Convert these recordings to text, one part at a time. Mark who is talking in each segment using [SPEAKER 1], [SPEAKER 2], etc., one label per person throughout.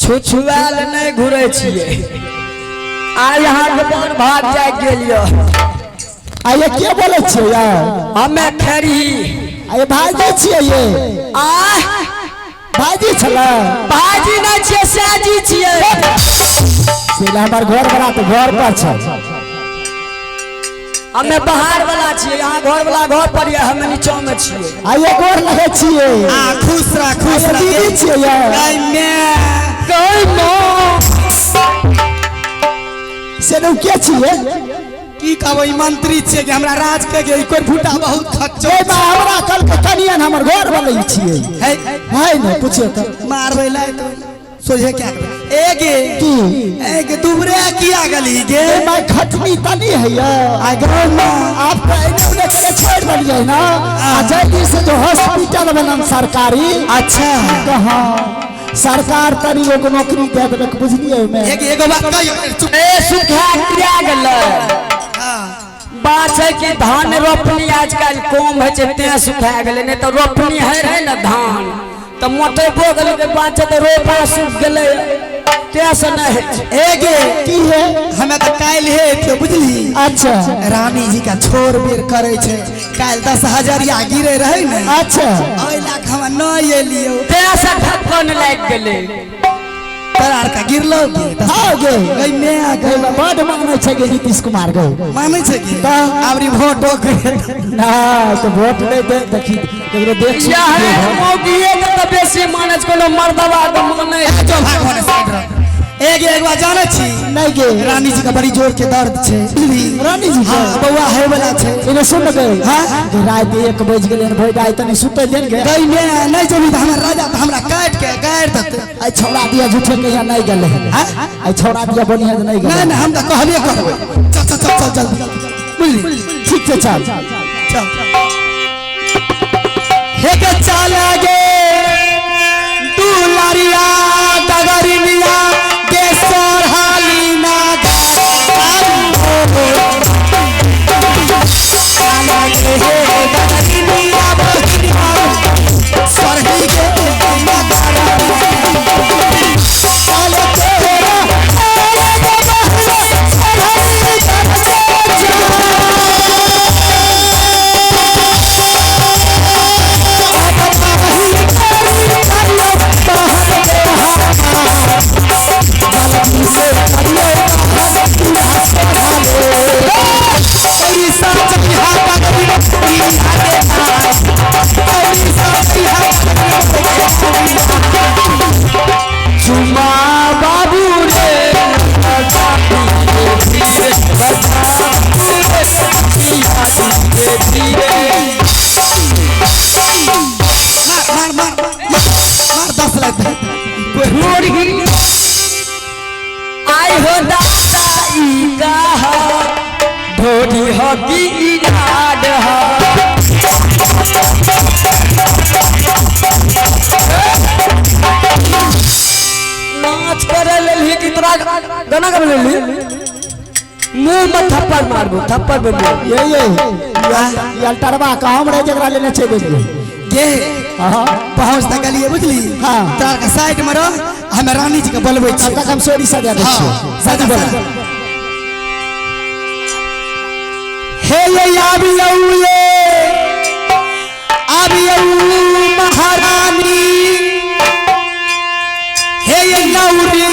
[SPEAKER 1] छुछुआल नहीं घुरे छिए आ यहाँ के पर भाग जाए गेलियो
[SPEAKER 2] आये क्या बोले छे यार
[SPEAKER 1] हमें खरी
[SPEAKER 2] आये भाजी छिए ये
[SPEAKER 1] आ
[SPEAKER 2] भाजी छला
[SPEAKER 1] भाजी नहीं छिए साजी छिए
[SPEAKER 2] सेला हमार घर बना तो घर पर छ
[SPEAKER 1] हमें बाहर वाला छिए यहाँ घर वाला घर पर है हमें नीचे में छिए
[SPEAKER 2] आये घर लगे छिए
[SPEAKER 3] आ खुश रह
[SPEAKER 2] दीदी छिए यार
[SPEAKER 1] कोई नो
[SPEAKER 2] से नु के छिए
[SPEAKER 3] की कहबै मंत्री छे कि हमरा राज के गई कोई फूटा बहुत खच्चो
[SPEAKER 2] ए बा हमरा कल के कनियन हमर घर बनै छिए है न पूछियो त
[SPEAKER 3] मारबै लै तो सोझे क्या करबै एगे
[SPEAKER 2] की
[SPEAKER 3] एगे दुबरे किया गली गे
[SPEAKER 2] मैं खटनी तनी है यार
[SPEAKER 3] आ गांव में
[SPEAKER 2] आप इन्होंने चले छोड़ दिए ना जल्दी से जो हॉस्पिटल बनम सरकारी
[SPEAKER 3] अच्छा
[SPEAKER 2] कहां सरकार तनी लोग नौकरी दे देबे बुझलिए में
[SPEAKER 3] एगो बात कहियो
[SPEAKER 1] ए सुखा किया गेल
[SPEAKER 3] हां
[SPEAKER 1] बात है कि धान रोपनी आजकल कम है ते सुखा गेल नहीं तो रोपनी है रहे ना धान तो मोटे बोगल के बात तो रोपा सूख गेले कैसे नहीं
[SPEAKER 3] एगे
[SPEAKER 2] की है
[SPEAKER 3] हमें तो काल है थे बुझली
[SPEAKER 2] अच्छा
[SPEAKER 3] रानी जी का छोर बेर करे छे काल 10,000 या गिरे रहे न
[SPEAKER 2] अच्छा
[SPEAKER 3] ओइ लाख हम न एलियो
[SPEAKER 1] कैसे ढक्कन लाग गेले
[SPEAKER 3] तरार का गिरलो
[SPEAKER 2] हां गे
[SPEAKER 3] गई मैं आ
[SPEAKER 2] गई बड़ मांगने छै गे नीतीश कुमार गई
[SPEAKER 3] माने छे कि आवरी वोट
[SPEAKER 2] ना तो वोट नहीं दे देखी केकरो देख
[SPEAKER 1] या है मोगिए के तो बेसी मानस कोनो मर्दवा के माने
[SPEAKER 3] जो भागवान साइड रे एक बार जाने छी
[SPEAKER 2] नहीं गे
[SPEAKER 3] रानी जी का बड़ी जोर के दर्द छे
[SPEAKER 2] रानी जी
[SPEAKER 3] हां बउआ है वाला छे
[SPEAKER 2] इने सुन गए
[SPEAKER 3] हां
[SPEAKER 2] रात 1 बज गेले भई रात तनी सुते देन गे
[SPEAKER 3] गई मैं नहीं जमी त हमर राजा त हमरा काट के गाड़ दत
[SPEAKER 2] आई छोड़ा दिया झूठे के यहाँ नहीं गेले
[SPEAKER 3] हां
[SPEAKER 2] आई छोड़ा दिया बढ़िया नहीं गेले
[SPEAKER 3] नहीं हम त कहबे करबै चल जल्दी बुझली
[SPEAKER 2] ठीक है चल
[SPEAKER 3] हे के चल गे दुलारिया डगरिया के सरहाली ना सरही के
[SPEAKER 1] आई हो दाता ई का ढोडी हो की याद हो नाच करे लेली की तोरा गाना गा लेली मुंह में थप्पड़ मारबो थप्पड़ बोलबो
[SPEAKER 2] ये अल्टरवा का हमरे जगरा लेने छै देलिए
[SPEAKER 3] गे
[SPEAKER 2] हां
[SPEAKER 3] पहुंच तक गलिए बुझली
[SPEAKER 2] हां
[SPEAKER 3] तार का साइड में रह हम रानी जी के बोलबै छी
[SPEAKER 2] तब तक हम सोरी सजा दे छी
[SPEAKER 3] सजा बोला हे ये आबियौ महारानी हे ये नौरी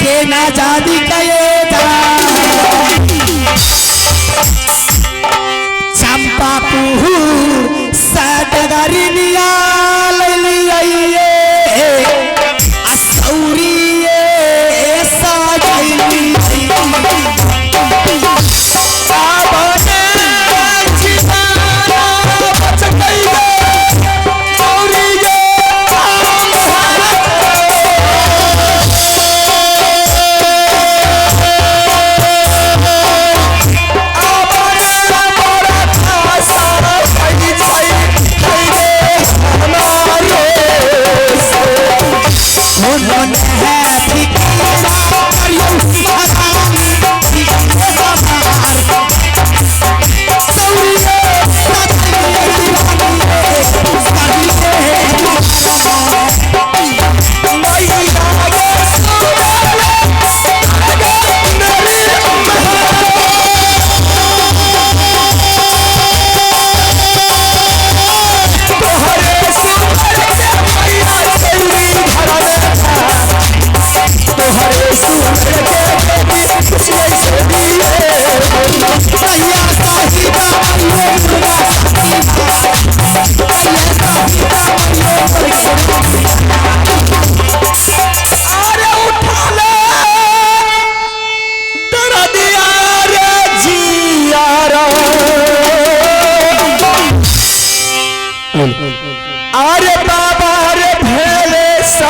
[SPEAKER 3] के ना जादी कएगा चंपापुर सदगरिया ललिए असौरिए साजली साबने छिपाना बच गई औरिए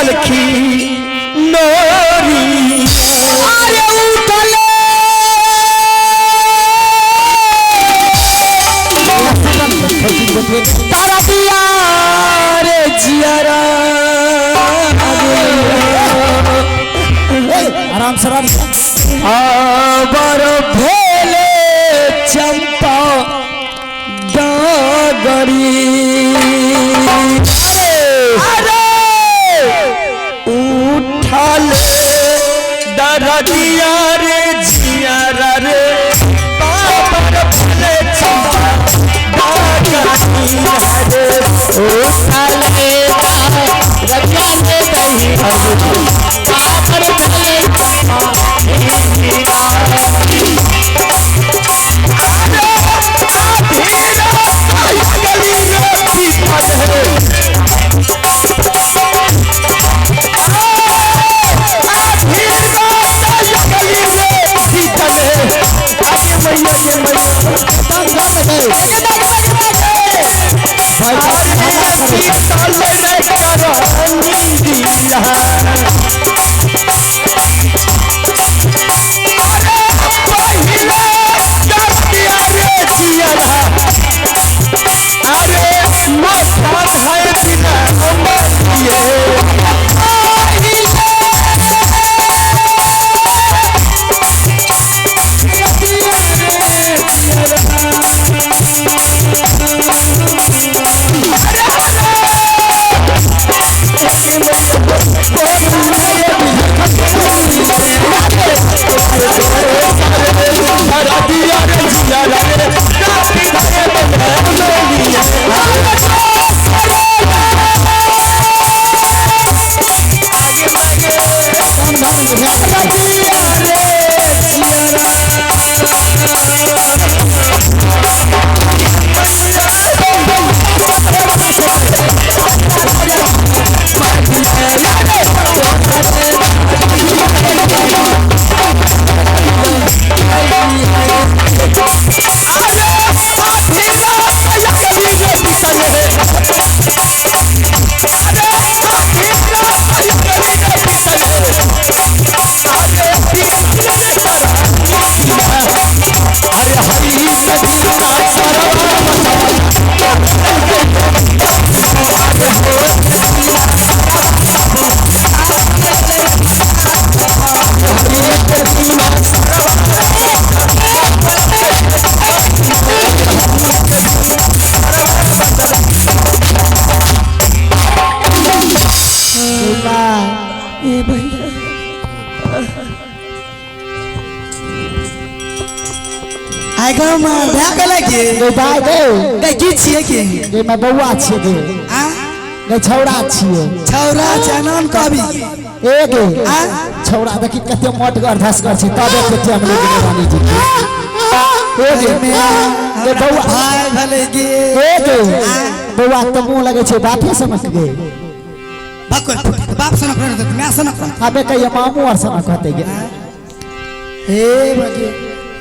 [SPEAKER 3] चलखी नोरी
[SPEAKER 1] अरे उठले तारा दिया रे जियारा
[SPEAKER 2] आराम से आराम से।
[SPEAKER 1] आबर भेले चंपा डागरी
[SPEAKER 3] उठले दरदिया रे जियारा रे बाबर भले चंपा डागरी रे
[SPEAKER 1] उठले रतिया ने दही बाबर भेले
[SPEAKER 3] आइ गाँव में भए गेलै कि
[SPEAKER 2] गे भाई गे
[SPEAKER 3] की छियै कि
[SPEAKER 2] गे मैं बउआ छियै गे
[SPEAKER 3] आ
[SPEAKER 2] गे छौड़ा छियै
[SPEAKER 3] छौरा छै नाम कहबी
[SPEAKER 2] ए गे छौड़ा देखी कते मोटगर धसगर छै तबे के टाइम ले गेलै रानी जी के ए गे गे बउआ
[SPEAKER 3] भाई भले गे
[SPEAKER 2] ए गे बउआ त मुंह लगे छै बापे समझ गे
[SPEAKER 3] भक्कर बाप सनक रह दे मैं सनक
[SPEAKER 2] अबे कहिए मामू और सनक कहते गे
[SPEAKER 3] हे बगे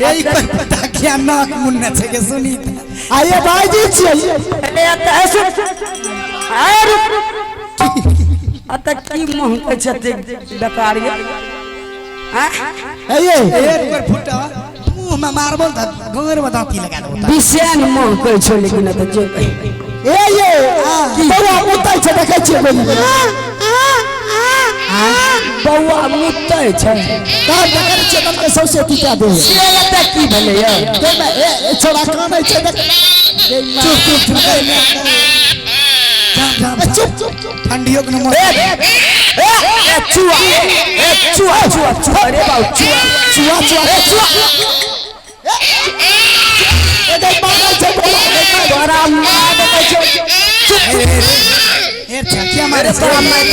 [SPEAKER 3] ए कोई पता क्या नाक मुन्ना छै के सुनी
[SPEAKER 2] आइए भाई जी छियै
[SPEAKER 1] अत की मुंह के छते बेकार ये
[SPEAKER 2] आइए
[SPEAKER 3] एक बार फुटा मुंह में मारबो त गोर में दांती लगा दो
[SPEAKER 1] विषयन मुंह के छो लेकिन त जे
[SPEAKER 2] ए ये बउआ मुतै छै देखै छियै बोली
[SPEAKER 1] बउआ मुतै छै
[SPEAKER 2] कान देखै छियै तब के सौसे टीका दे
[SPEAKER 1] से एत की भेलै य
[SPEAKER 2] दे में ए छोड़ा कानै छै देख
[SPEAKER 3] चुप चुप चुप चुप चुप ठंडियों के नमो
[SPEAKER 1] चुआ रे बाऊ चुआ
[SPEAKER 2] ए देख मारै छै
[SPEAKER 1] तोरा मार देबै छै
[SPEAKER 3] ए क्या मारे
[SPEAKER 1] तोरा मार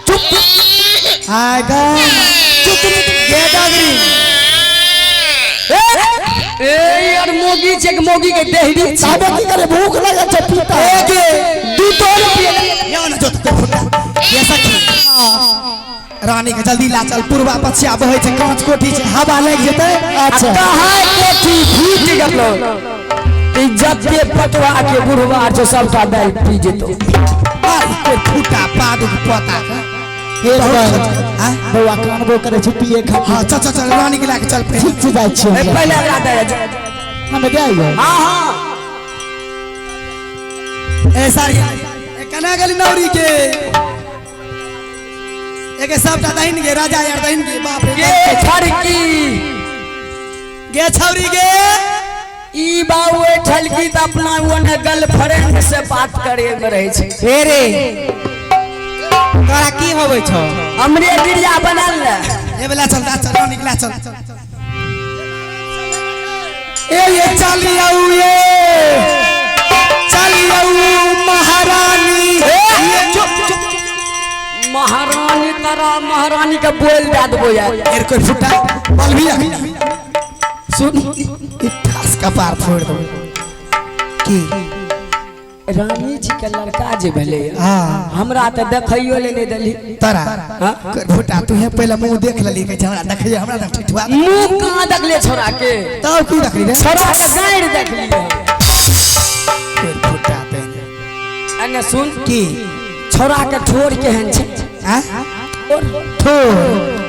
[SPEAKER 1] चुप
[SPEAKER 3] आइ गाँव चुप गे डागरी
[SPEAKER 1] ए यार मोगी छै के मोगी के देहरी
[SPEAKER 2] साबे की करे भूख लगे छै पीता
[SPEAKER 1] ए के दू तो रुपया
[SPEAKER 3] यो न जोत के फुटा ये सखी रानी के जल्दी ला चल पूर्वा पछिया बहै छै कांच कोठी छै हवा लग जेतै
[SPEAKER 2] अच्छा
[SPEAKER 1] कहां कोठी फूट गेलो इज्जत के पटवा के बुढ़वा छै सबटा दाई पी जेतो
[SPEAKER 3] कोई फुटा दादू के पोता के
[SPEAKER 2] हे भगवान
[SPEAKER 3] हां
[SPEAKER 2] बउआ कानबो करे छै पिए खा
[SPEAKER 3] हां चल चल चल रानी के लाके चल पे
[SPEAKER 2] ठीक से जाइ छियै
[SPEAKER 1] पहले एकरा दे
[SPEAKER 2] हम जाइयो
[SPEAKER 1] हां हां
[SPEAKER 3] ए सारी ए कना गली नौरी के एके सबटा दहिन के राजा यार दहिन के बाप रे
[SPEAKER 1] के छड़की
[SPEAKER 3] गे छौरी गे
[SPEAKER 1] ई बाऊ ठलकी त अपना ओने गर्लफ्रेंड से बात करे में रहे छै
[SPEAKER 4] हे रे तोरा की होबै छौ
[SPEAKER 1] हमरे गिरिया बनल न
[SPEAKER 3] ए बेला चल दा चल रानी के ला चल ए ये चलियौ ये चलियौ महारानी ये चुप चुप
[SPEAKER 1] महारानी तरह महारानी के बोल दे देबो यार
[SPEAKER 3] एर कोई फुटा बल भी सुन इठास का पार फोड़ दो की
[SPEAKER 1] रानी जी के लड़का जे भेले
[SPEAKER 3] हां
[SPEAKER 1] हमरा त देखइयो ले नहीं देली
[SPEAKER 3] तरा
[SPEAKER 1] हां
[SPEAKER 3] कोई फुटा तू है पहले मुंह देख लेली के हमरा देखिए हमरा त ठिठुआ
[SPEAKER 1] मुंह कहां देखले छोरा के
[SPEAKER 3] तब की देखली रे
[SPEAKER 1] छोरा के गाड़ देखली
[SPEAKER 3] कोई फुटा पे
[SPEAKER 1] अने सुन
[SPEAKER 3] की
[SPEAKER 1] छोरा के ठोर केहन छै
[SPEAKER 3] हां
[SPEAKER 1] ठोर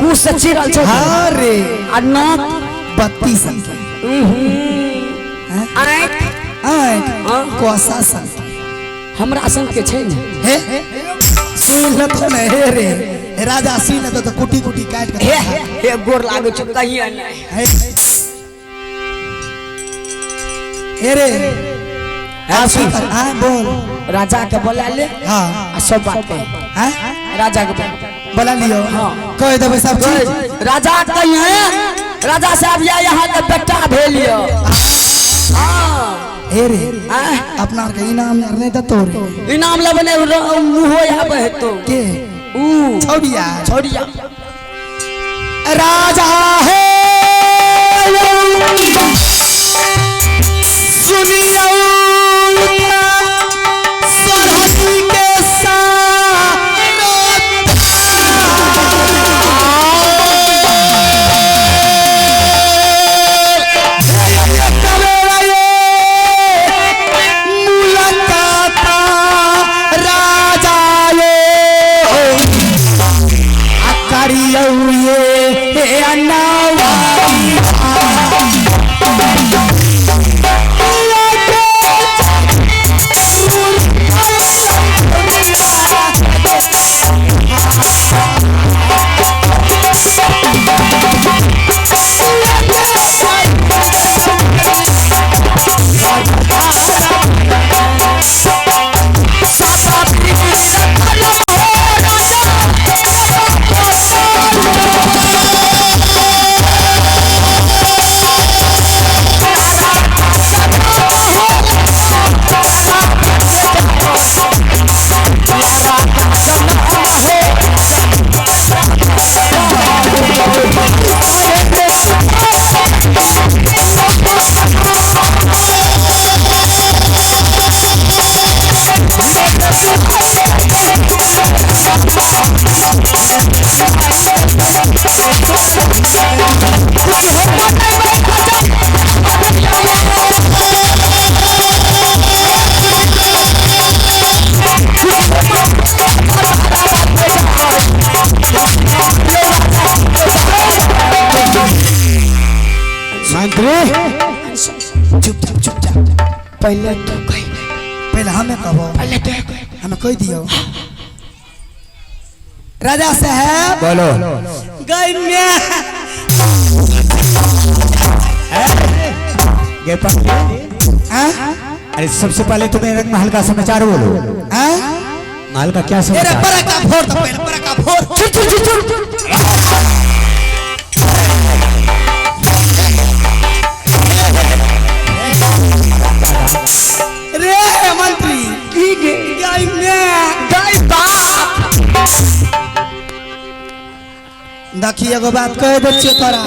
[SPEAKER 1] कुछ से चिरल छै
[SPEAKER 3] हां रे
[SPEAKER 1] आ नाक
[SPEAKER 3] 32 अंक
[SPEAKER 1] आंख
[SPEAKER 3] आंख कोसा सन
[SPEAKER 1] हमरा संग के छै ने
[SPEAKER 3] हे सुन न तो ने हे रे राजा सुन न तो कुटी कुटी काट के
[SPEAKER 1] हे गोर लागो छै कहिया नहीं
[SPEAKER 3] हे रे सुन हां बोल
[SPEAKER 1] राजा के बुला ले
[SPEAKER 3] हां
[SPEAKER 1] आ सब बात कह
[SPEAKER 3] हां
[SPEAKER 1] राजा के
[SPEAKER 3] बुला लियो
[SPEAKER 1] हां
[SPEAKER 3] कह देबे सब चीज
[SPEAKER 1] राजा कहिए राजा साहब यहाँ के बेटा भेलियो हां
[SPEAKER 3] हे रे अपना के इनाम नहीं दतो रे
[SPEAKER 1] इनाम लेबने मुंह आबे तो
[SPEAKER 3] के
[SPEAKER 1] ऊ
[SPEAKER 3] छोड़िया
[SPEAKER 1] छोड़िया
[SPEAKER 3] राजा है सुनियो सरहदी के
[SPEAKER 1] पहले तो कह
[SPEAKER 3] पहले हमें कहो
[SPEAKER 1] पहले तो
[SPEAKER 3] हमें कह दियो राजा साहब
[SPEAKER 4] बोलो
[SPEAKER 3] गई में
[SPEAKER 4] ये अरे सबसे पहले तुम्हें रंग महल का समाचार बोलो महल का क्या
[SPEAKER 3] तेरे
[SPEAKER 4] समाचार
[SPEAKER 3] पर का फोड़ तो पहले पर का फोड़
[SPEAKER 1] चुप चुप चुप चुप
[SPEAKER 3] रे मंत्री की गई में
[SPEAKER 1] गई बाप
[SPEAKER 3] देखिए एगो बात कह दे छियो तोरा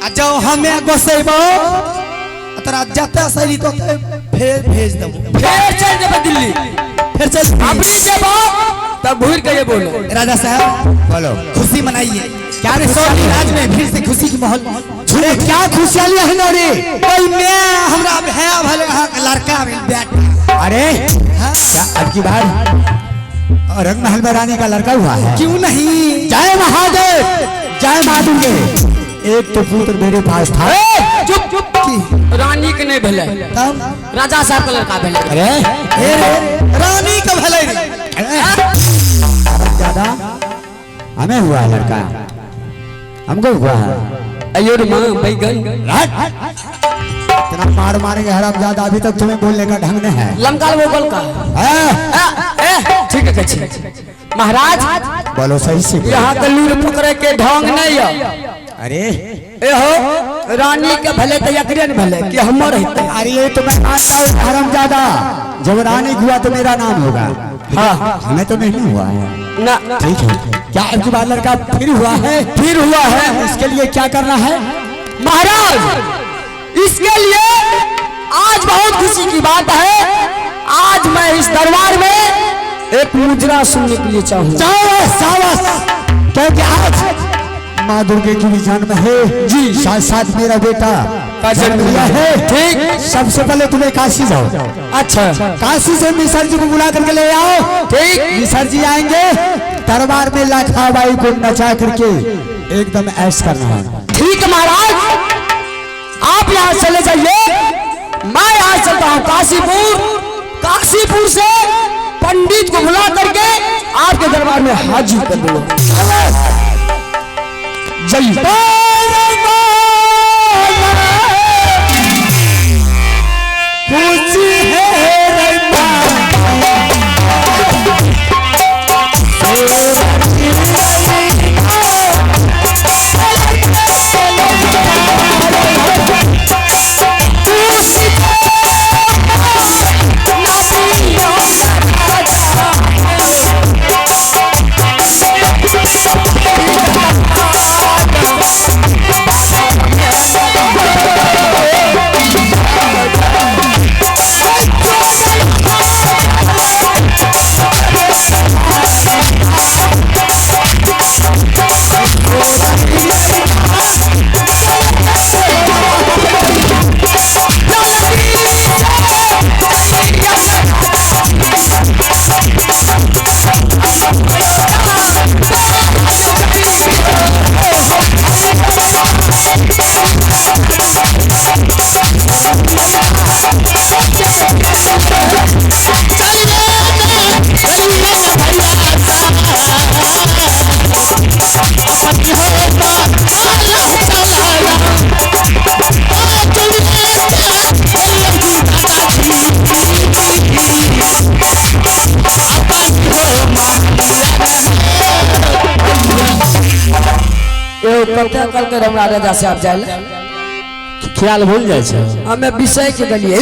[SPEAKER 3] आ जाओ हमें गोसेबो तोरा जते सही तो फिर भेज देबो
[SPEAKER 1] फिर चल जब दिल्ली
[SPEAKER 3] फिर चल
[SPEAKER 1] अबरी जब तब भूल के ये बोलो
[SPEAKER 3] राजा साहब
[SPEAKER 4] बोलो
[SPEAKER 3] खुशी मनाइए क्या रे सोनी राज में फिर से खुशी की माहौल
[SPEAKER 4] झूले क्या खुशहाली है ना रे
[SPEAKER 3] कोई मैं हमरा है भले हां लड़का में बैठ
[SPEAKER 4] अरे क्या अब की बार रंग महल में रानी का लड़का हुआ है।
[SPEAKER 3] क्यों नहीं?
[SPEAKER 4] जय महादेव, जय माँ दुर्गे। एक तो पुत्र मेरे पास था।
[SPEAKER 1] चुप चुप, रानी के नहीं भेले,
[SPEAKER 3] तब
[SPEAKER 1] राजा साहब का लड़का भेले।
[SPEAKER 4] अरे
[SPEAKER 3] रानी का भले
[SPEAKER 4] ज्यादा हमें हुआ है लड़का, हमको हुआ है।
[SPEAKER 1] अयो रे माँ बैगन,
[SPEAKER 4] इतना मार मारेंगे हराम ज्यादा, अभी तक तुम्हें बोलने का ढंग नहीं है।
[SPEAKER 1] लमकाल वो बोल का ठीक है कच्छी। महाराज
[SPEAKER 4] बोलो सही से बोलो।
[SPEAKER 1] यहाँ के लूर पकड़े के ढंग नहीं है।
[SPEAKER 4] अरे
[SPEAKER 1] ए हो रानी के भले तो यकरे न भले कि हमर है।
[SPEAKER 4] अरे ये तो मैं मानता हूँ हराम ज्यादा, जब रानी हुआ तो मेरा नाम होगा।
[SPEAKER 1] हाँ
[SPEAKER 4] हमें तो नहीं हुआ है।
[SPEAKER 1] ना
[SPEAKER 4] ठीक है, क्या आपकी बार लड़का फिर हुआ है?
[SPEAKER 1] फिर हुआ है।
[SPEAKER 4] इसके लिए क्या करना है?
[SPEAKER 1] महाराज इसके लिए आज बहुत खुशी की बात है। आज मैं इस दरबार में एक मुद्रा सुनने के लिए चाहूँ।
[SPEAKER 4] क्योंकि आज माँ दुर्गे की भी जन्म है जी, साथ साथ मेरा बेटा जन्म लिया है। ठीक, सबसे पहले तुम्हें काशी जाओ।
[SPEAKER 1] अच्छा
[SPEAKER 4] काशी से मिसर जी को बुला करके ले आओ। ठीक, मिसर जी आएंगे, दरबार में लाखा बाई को नचा करके एकदम ऐश करना है।
[SPEAKER 1] ठीक है महाराज, आप यहाँ चले जाइए, मैं यहाँ चलता हूँ काशीपुर। काशीपुर से पंडित को बुला करके आपके दरबार में हाजिर कर दूंगा। जय
[SPEAKER 4] खुशी
[SPEAKER 1] कल के रमणा राजा से आप जाए
[SPEAKER 2] ख्याल भूल जाए।
[SPEAKER 1] हमें विषय के गलिए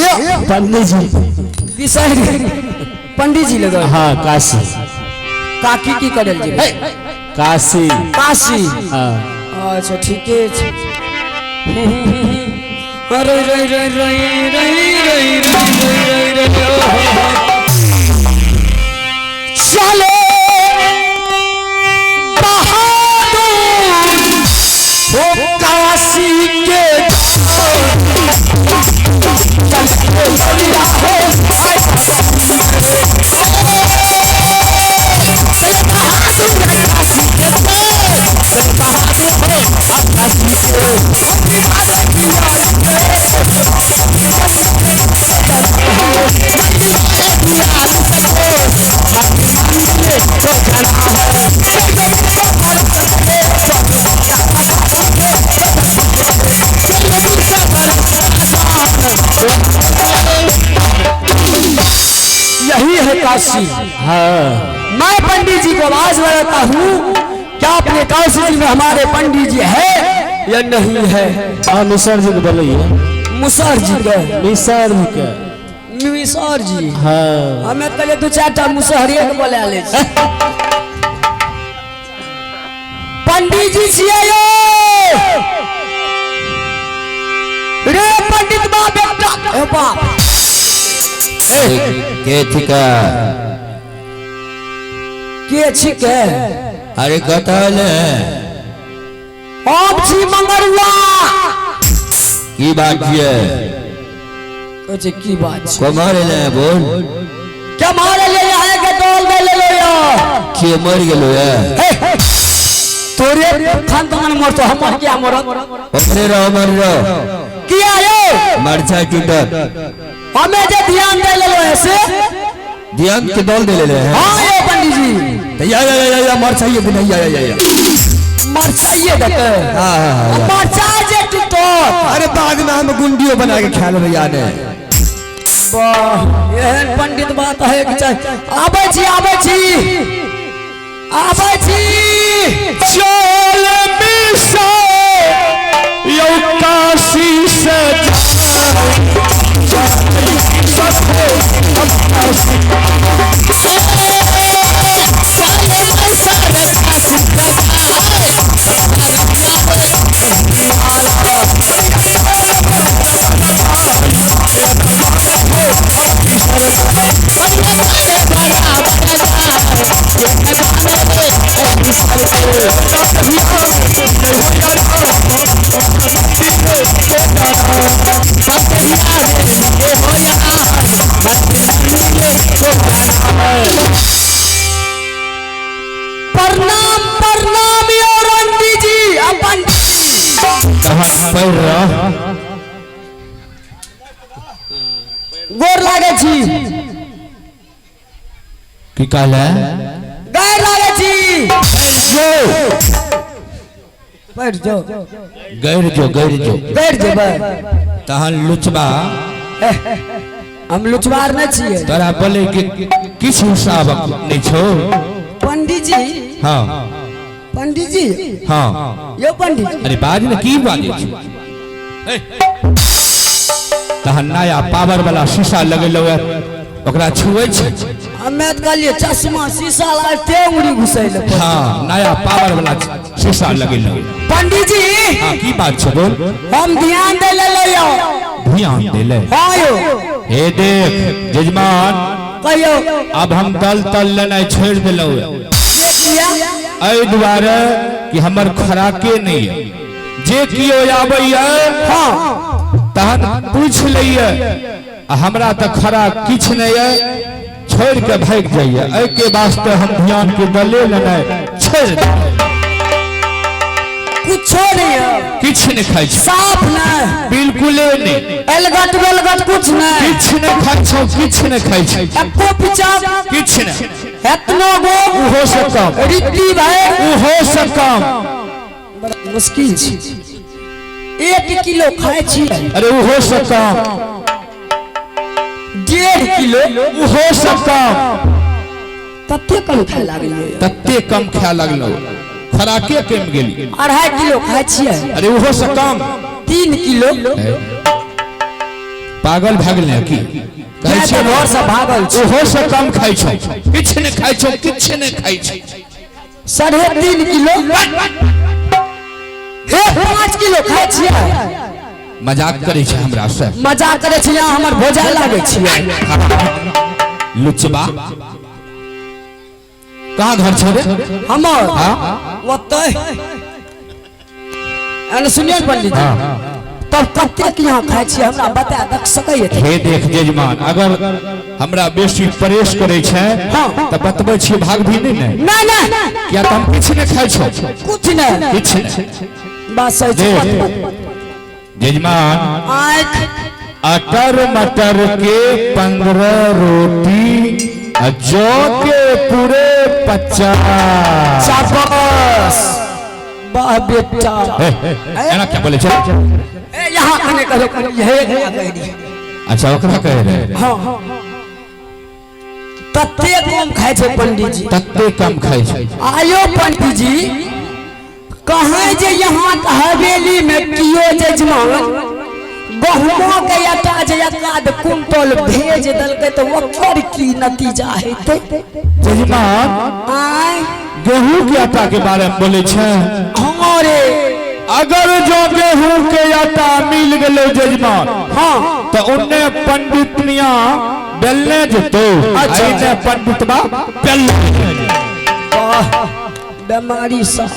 [SPEAKER 2] पंडित जी,
[SPEAKER 1] विषय पंडित जी लगे।
[SPEAKER 2] हाँ काशी,
[SPEAKER 1] काकी की करल जी
[SPEAKER 2] काशी
[SPEAKER 1] काशी।
[SPEAKER 2] हाँ
[SPEAKER 1] अच्छा ठीक है। अरे रे रे रे रे रे रे चलो काशी के यही है काशी।
[SPEAKER 2] हाँ
[SPEAKER 1] मैं पंडित जी को आवाज लगाता हूँ, क्या अपने काशी जी में हमारे पंडित जी है या नहीं है?
[SPEAKER 2] हाँ मिसर जी को बोलिए।
[SPEAKER 1] मुसर जी का
[SPEAKER 2] मिसर जी का
[SPEAKER 1] मिसर जी।
[SPEAKER 2] हाँ
[SPEAKER 1] हमें कहे दो चार टा मुसहरिया के बोले आले पंडित जी छिए रे पंडित बा बेटा ए बाप
[SPEAKER 5] के थिका
[SPEAKER 1] के छिके
[SPEAKER 5] अरे कतल
[SPEAKER 1] आप छी मंगरुआ
[SPEAKER 5] की बात है?
[SPEAKER 1] कहे की बात
[SPEAKER 5] को मारे ले बोल
[SPEAKER 1] क्या मारे ले आए के तोल दे ले लो यार
[SPEAKER 5] छिए मर गेलो है
[SPEAKER 1] तोरे खानदान मर तो हमर क्या मरत
[SPEAKER 5] ओकरे रहो मर रहो
[SPEAKER 1] किया यो
[SPEAKER 5] मरचा टूटत
[SPEAKER 1] हमें जे ध्यान दे ले ऐसे
[SPEAKER 5] ध्यान के दौल दे ले हैं
[SPEAKER 1] हां ये पंडित जी
[SPEAKER 5] तो या मर चाहिए कि नहीं या
[SPEAKER 1] मर चाहिए देते
[SPEAKER 5] हां
[SPEAKER 1] मर चाहिए टूटो
[SPEAKER 5] अरे बाद में हम गुंडियों बना के खा लेबे याने
[SPEAKER 1] वाह एहन पंडित बात है कि चाहे आबै छी
[SPEAKER 4] चल मिसा यौ काशी से
[SPEAKER 1] प्रणाम यो रंडी जी अपन गोर लागे छी
[SPEAKER 5] की कहले
[SPEAKER 1] गैर लागे छी बैठ जाओ
[SPEAKER 5] गैर जो
[SPEAKER 1] बैठ जेबै
[SPEAKER 5] तहन लुचबा
[SPEAKER 1] हम लुचवार नहीं छिए
[SPEAKER 5] तोरा बोले कि किछ हिसाब नहीं छो
[SPEAKER 1] पंडित जी
[SPEAKER 5] हां
[SPEAKER 1] यो पंडित
[SPEAKER 5] अरे बाज ने की बाजे छी तहन नया पावर वाला शीशा लगेलो है ओकरा छुए छै
[SPEAKER 1] हमें त कहलिए चश्मा शीशा लागते उंगली घुसैले
[SPEAKER 5] हां नया पावर वाला शीशा लगेलो
[SPEAKER 1] पंडित जी
[SPEAKER 5] हां की बात छै बोल
[SPEAKER 1] हम ध्यान दे ले यो
[SPEAKER 5] ध्यान दे ले
[SPEAKER 1] हां यो
[SPEAKER 5] हे देख जजमान
[SPEAKER 1] कहियो
[SPEAKER 5] अब हम दल लेनाइ छोड़ देलो
[SPEAKER 1] देखिया
[SPEAKER 5] एहि दुआरे कि हमर खराके नहीं है जे कियो आबैया
[SPEAKER 1] हां
[SPEAKER 5] तहन पूछ लइए हमरा त खरा किछ नहीं है छोड़ के भाग जाइए एहि के वास्ते हम ध्यान के दले लेनाइ छोड़ दे
[SPEAKER 1] कुछ नहीं है
[SPEAKER 5] किछ नहीं खाइ छै
[SPEAKER 1] साफ नहीं
[SPEAKER 5] बिल्कुल नहीं
[SPEAKER 1] एलगट बेलगट कुछ नहीं
[SPEAKER 5] किछ नहीं खाइ छौ किछ नहीं खाइ छै
[SPEAKER 1] एको पिचा
[SPEAKER 5] किछ नहीं
[SPEAKER 1] एतनो गो
[SPEAKER 5] हो सकम
[SPEAKER 1] रित्ती भाई
[SPEAKER 5] हो सकम
[SPEAKER 1] बड़ा मुश्किल छी 1 किलो खाए छी
[SPEAKER 5] अरे हो सकम
[SPEAKER 1] 1.5 किलो
[SPEAKER 5] हो सकम
[SPEAKER 1] तते कम खाए लागलिए
[SPEAKER 5] तते कम खाए लगलो खराके कम गेली
[SPEAKER 1] 2.5 किलो खाए छिए
[SPEAKER 5] अरे हो सकम
[SPEAKER 1] 3 किलो
[SPEAKER 5] पागल भाग ले की कहै छै
[SPEAKER 1] घर से भागल छी
[SPEAKER 5] हो सकम खाइ छै किछ नहीं खाइ छै किछ नहीं खाइ छै
[SPEAKER 1] 3.5 किलो 5 किलो खाए छिए
[SPEAKER 5] मजाक करे छै हमरा से
[SPEAKER 1] मजाक करे छी यहाँ हमर भोजा लागे छिए
[SPEAKER 5] लुचबा कहाँ घर छे रे
[SPEAKER 1] हमर
[SPEAKER 5] हां
[SPEAKER 1] ओतै अन सुनिए पंडित जी तब कते के यहाँ खाए छी हमरा बता दक सकैए
[SPEAKER 5] हे देख जजमान अगर हमरा बेसी परेश करे छै त बतबै छी भाग भी नहीं
[SPEAKER 1] नहीं नहीं
[SPEAKER 5] किया त हम किछ नहीं खाइ छौ
[SPEAKER 1] कुछ नहीं
[SPEAKER 5] किछ नहीं
[SPEAKER 1] बस है
[SPEAKER 5] जजमान
[SPEAKER 1] आँख
[SPEAKER 5] अटर मटर के 15 रोटी जौ के पूरे 50
[SPEAKER 1] शाबाश वाह बेटा
[SPEAKER 5] एना क्या बोले छै
[SPEAKER 1] ए यहाँ कने करो यही कह दी
[SPEAKER 5] अच्छा ओकरा कह रहे
[SPEAKER 1] हां तते कम खाए छै पंडित जी
[SPEAKER 5] तते कम खाइ छै
[SPEAKER 1] आयो पंडित जी कहाँ जे यहाँ हवेली में कियो जजमान गहुमा के आटा जे एकाध कुंटल भेज दलके तो ओकर की नतीजा हेतै
[SPEAKER 5] जजमान
[SPEAKER 1] आय
[SPEAKER 5] गेहूं के आटा के बारे में बोले छै
[SPEAKER 1] हमारे
[SPEAKER 5] अगर जो गेहूं के आटा मिल गेलो जजमान
[SPEAKER 1] हाँ
[SPEAKER 5] तो उन्ने पंडित मियां बेलने जतो
[SPEAKER 1] अच्छा
[SPEAKER 5] आइने पंडितबा बेलने
[SPEAKER 1] बीमारी सब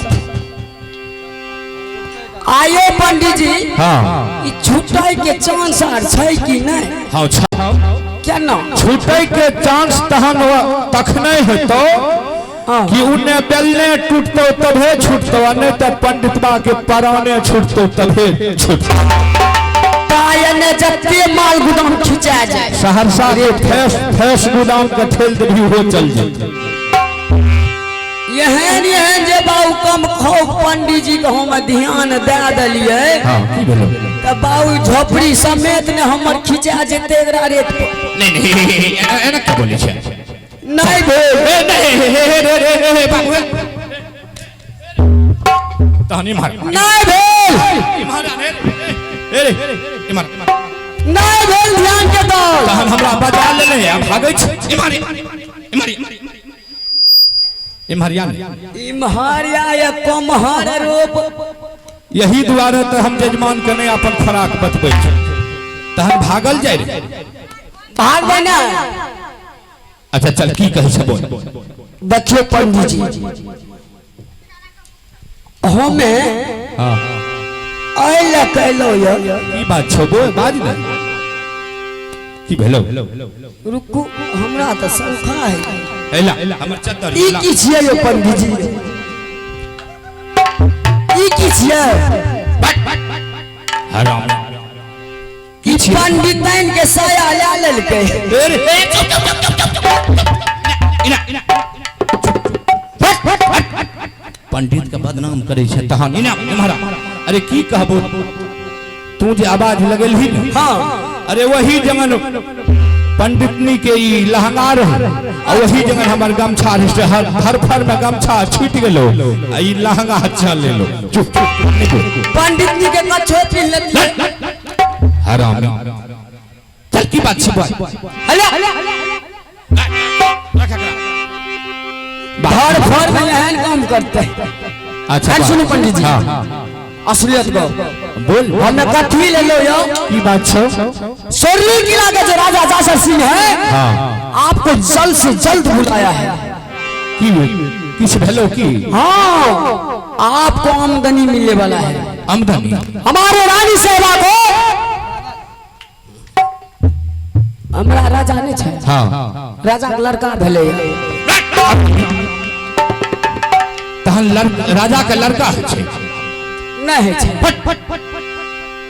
[SPEAKER 1] आयो पंडित जी
[SPEAKER 5] हां
[SPEAKER 1] ई छुटाई के चांस आर छै कि नहीं
[SPEAKER 5] हां
[SPEAKER 1] केना
[SPEAKER 5] छूटे के चांस तहन तखने हेतो
[SPEAKER 1] हाँ।
[SPEAKER 5] कि उन्हें बेलने टूटतो तभे छूटतो नहीं तो पंडितबा के पराने छूटतो तभे छूटतो।
[SPEAKER 1] तायने जत्ते माल गुदाम खिंचा जाए
[SPEAKER 5] सहरसा के फैस गुदाम का ठेल भी हो चल जाए।
[SPEAKER 1] यहन जे बाबू कम खाओ पंडित जी को हम ध्यान दे दिलिए तो बाबू झोपड़ी समेत ने हमर खिंचा जेते एकरा रेत पर।
[SPEAKER 5] नहीं एना क्या बोले छे
[SPEAKER 1] नहीं भेल
[SPEAKER 5] नहीं बाबू तहनी मार
[SPEAKER 1] नहीं भेल
[SPEAKER 5] मार रे मार
[SPEAKER 1] नहीं भेल ध्यान के दो
[SPEAKER 5] तहन हमरा बजा लेले अब भागै छी इमारी इमारी
[SPEAKER 1] इम्हारिया या कमहर रूप।
[SPEAKER 5] यही द्वारे तो हम जजमान के नहीं अपन खुराक बतबै छी तहन भागल जाय रे
[SPEAKER 1] भाग बना।
[SPEAKER 5] अच्छा चल की कहै छै बोल।
[SPEAKER 1] देखियो पंडित जी हमें
[SPEAKER 5] हां
[SPEAKER 1] आइला कहलो यो
[SPEAKER 5] की बात छौ बोल बाज ने की भेलो
[SPEAKER 1] रुकू हमरा तो संखा है
[SPEAKER 5] एला हमर चत्तर
[SPEAKER 1] ई की छियै यो पंडित जी ई की छियै
[SPEAKER 5] हराम
[SPEAKER 1] ई पंडितन के साया ला लेलकै।
[SPEAKER 5] अरे इना पंडित के बदनाम करे छै तहन इना इम्हरा। अरे की कहबो तू जे आवाज लगेलही न
[SPEAKER 1] हां
[SPEAKER 5] अरे वही जगन पंडितनी के ई लहंगा रहे और वही जगह हमर गमछा हर फर में गमछा छीट गेलो ई लहंगा चल लेलो चुप
[SPEAKER 1] पंडितनी के कछो पीन लेती
[SPEAKER 5] हराम चल की बात छै बोल
[SPEAKER 1] हला घर घर में एहन काम करते।
[SPEAKER 5] अच्छा
[SPEAKER 1] सुनो पंडित जी
[SPEAKER 5] हां
[SPEAKER 1] असलियत को
[SPEAKER 5] बोल
[SPEAKER 1] हमें कथी ले लो यो
[SPEAKER 5] की बात छौ
[SPEAKER 1] सोरली किला का जो राजा जासर सिंह है
[SPEAKER 5] हां
[SPEAKER 1] आपको जल्द से जल्द बुलाया है।
[SPEAKER 5] की किछ भेलो की
[SPEAKER 1] हाँ आपको आमदनी मिलने वाला है।
[SPEAKER 5] आमदनी
[SPEAKER 1] हमारे रानी सेवा को हमरा राजा ने छै
[SPEAKER 5] हां
[SPEAKER 1] राजा के लड़का भेले
[SPEAKER 5] तहन राजा के लड़का छै
[SPEAKER 1] नहीं छै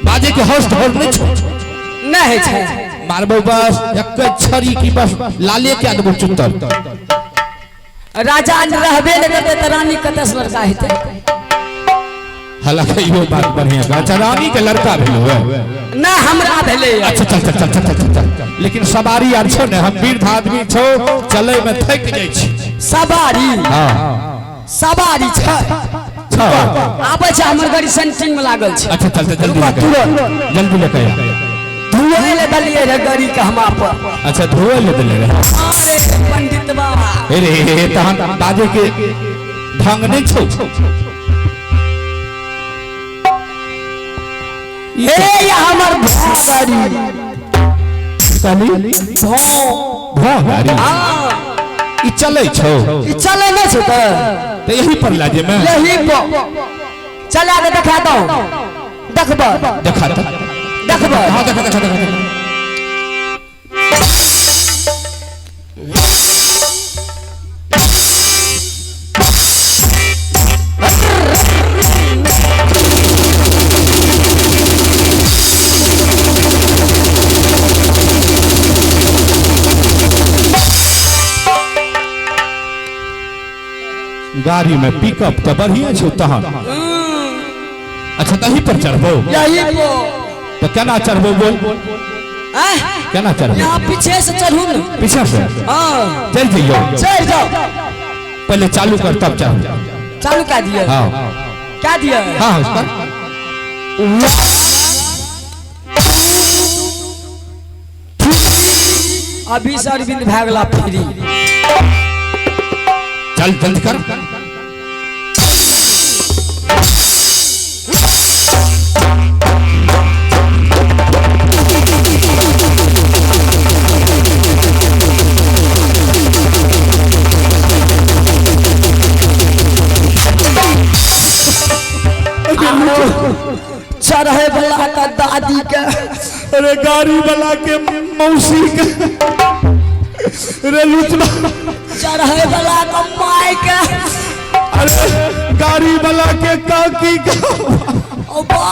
[SPEAKER 5] बाजे के होस्ट होल नहीं छो
[SPEAKER 1] नहीं छै
[SPEAKER 5] मारबो बस एक छरी की बस लाले के आदबो चुत्तर
[SPEAKER 1] राजा रहबे नहीं करते तो रानी कते से लड़का हेते।
[SPEAKER 5] हालांकि यो बात बढ़िया अच्छा रानी के लड़का भेलो है
[SPEAKER 1] ना हमरा भेले।
[SPEAKER 5] अच्छा चल चल चल चल चल चल लेकिन सवारी आर छो ने हम वृद्ध आदमी छो चले में थक जाय छी।
[SPEAKER 1] सवारी
[SPEAKER 5] हां
[SPEAKER 1] सवारी छै
[SPEAKER 5] छो
[SPEAKER 1] आबै छै हमर गाड़ी सेंटिंग में लागल छै।
[SPEAKER 5] अच्छा चल चल जल्दी लेके आ
[SPEAKER 1] धुए ले दलिए रे गाड़ी के हम पर।
[SPEAKER 5] अच्छा धुए ले दले रे
[SPEAKER 1] अरे पंडित बाबा
[SPEAKER 5] अरे तहन बाजे के ढंग नहीं छो
[SPEAKER 1] ए या हमर गाड़ी
[SPEAKER 5] कहली भो गाड़ी
[SPEAKER 1] हां
[SPEAKER 5] ई चलै छौ
[SPEAKER 1] ई चले नहीं छै
[SPEAKER 5] तो यही पर लाजे में
[SPEAKER 1] यही पर चला के दिखा दो देखबो
[SPEAKER 5] देखा
[SPEAKER 1] देखबो
[SPEAKER 5] हां देखा गाड़ी में पिकअप तो बढ़िया छो तहन। अच्छा तही पर चढ़बो
[SPEAKER 1] यही को
[SPEAKER 5] तो केना चढ़बो बोल केना चढ़बो
[SPEAKER 1] यहाँ पीछे से चढ़ू न
[SPEAKER 5] पीछे से
[SPEAKER 1] हाँ
[SPEAKER 5] चल जइयो
[SPEAKER 1] चढ़ जाओ
[SPEAKER 5] पहले चालू कर तब चढ़
[SPEAKER 1] चालू क्या दिया
[SPEAKER 5] हां
[SPEAKER 1] क्या दिया
[SPEAKER 5] हां कर
[SPEAKER 1] अभी से अरविंद भए गेला फ्री
[SPEAKER 5] चल जल्दी कर
[SPEAKER 1] चढ़े वाला का दादी के
[SPEAKER 5] अरे गाड़ी वाला के मौसी के रे लुचवा
[SPEAKER 1] चढ़े वाला का माय के
[SPEAKER 5] अरे गाड़ी वाला के का की
[SPEAKER 1] ओ